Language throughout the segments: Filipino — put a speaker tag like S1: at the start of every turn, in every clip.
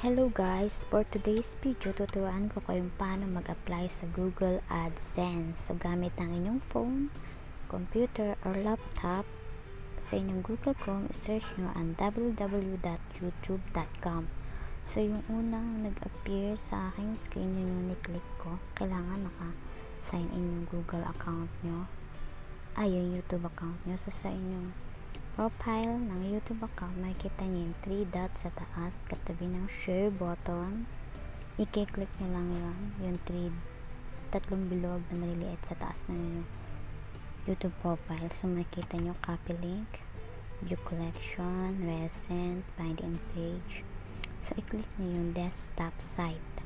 S1: Hello guys! For today's video, tuturuan ko kayong paano mag-apply sa Google Adsense. So, gamit ang inyong phone, computer, or laptop, sa inyong Google Chrome, search nyo ang www.youtube.com. So, yung unang nag-appear sa aking screen, yun yung ni-click ko. Kailangan naka-sign in yung Google account nyo. Yung YouTube account nyo. So, sa inyong profile ng YouTube account, makikita nyo yung 3 dots sa taas katabi ng share button. I-click nyo lang yung tatlong bilog na maliliit sa taas ng yung YouTube profile. So makikita nyo copy link, view collection, recent, find in page. So i-click nyo yung desktop site.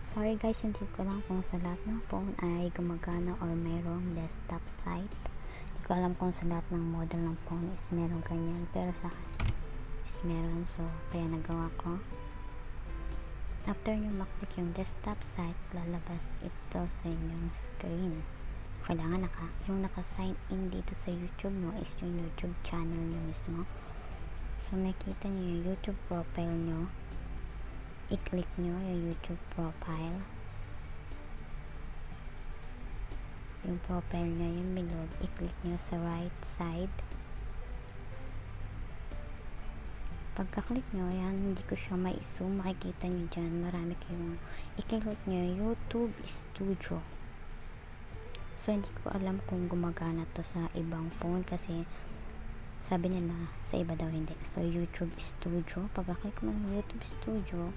S1: Sorry guys, hindi ko lang kung sa lahat ng phone ay gumagana or mayroong desktop site. Hindi ko alam kung sa lahat ng model ng phone is meron ganyan, pero sa akin is meron. So kaya nagawa ko. After nyo maklik yung desktop site, lalabas ito sa inyong screen. Kailangan yung naka-sign in dito sa YouTube mo is yung YouTube channel nyo mismo. So makikita nyo yung YouTube profile nyo. I-click nyo yung YouTube profile. Yung profile nyo, yung bilog, i-click nyo sa right side. Pagka-click nyo, yan, hindi ko siya mai-zoom. Makikita nyo dyan, marami kayong i-click nyo YouTube Studio. So, hindi ko alam kung gumagana to sa ibang phone kasi sabi nila sa iba daw hindi. So, YouTube Studio. Pagka-click mo ng YouTube Studio,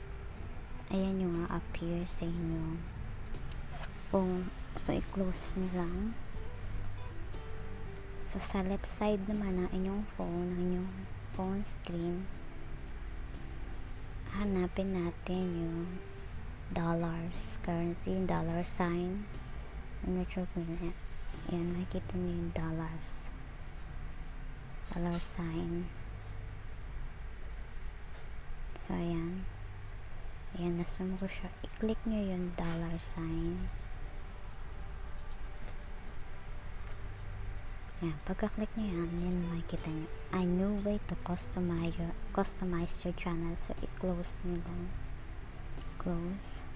S1: ayan yung appear sa inyong phone. So, i-close nyo lang. So, sa left side naman ng inyong phone screen, hanapin natin yung dollars, currency, dollar sign. I'm not sure kung yan. Ayan, makikita nyo yung dollars. Dollar sign. So, ayan. Ayan, na-zoom ko siya. I-click nyo yung dollar sign. Yan, pagka-click nyo yan makikita nyo a new way to customize your channel. So, i-close nyo lang. Close.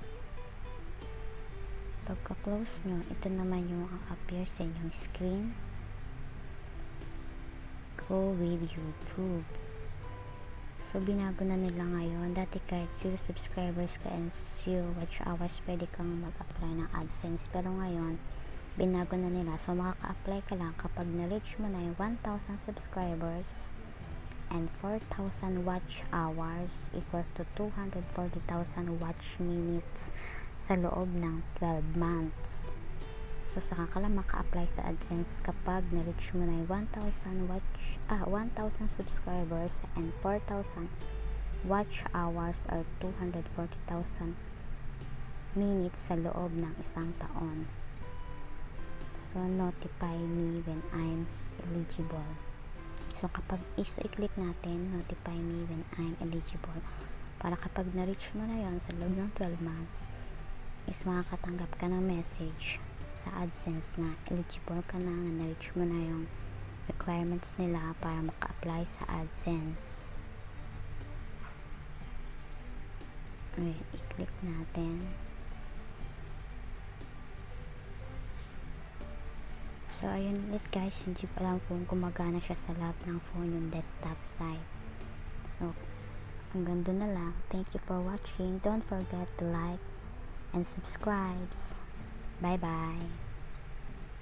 S1: Pagka-close nyo, ito naman yung appear sa inyong screen. Go with YouTube. So, binago na nila ngayon. Dati kahit 0 subscribers ka and 0 watch hours, pwede kang mag-apply ng AdSense. Pero ngayon, binago na nila. So, makaka-apply ka lang kapag na-reach mo na yung 1,000 subscribers and 4,000 watch hours equals to 240,000 watch minutes sa loob ng 12 months. So, saka ka lang maka-apply sa AdSense kapag na-reach mo na yung 1,000 subscribers and 4,000 watch hours or 240,000 minutes sa loob ng isang taon. So, notify me when I'm eligible. So, kapag i-click natin, notify me when I'm eligible. Para kapag na-reach mo na yon sa loob ng 12 months, is makakatanggap ka ng message sa AdSense na eligible ka na na-reach mo na yung requirements nila para maka-apply sa AdSense. Ayan, i-click natin. So, ayun ulit guys, hindi ko alam kung gumagana siya sa lahat ng phone yung desktop site. So, hanggang doon na lang. Thank you for watching. Don't forget to like and subscribe. Bye-bye.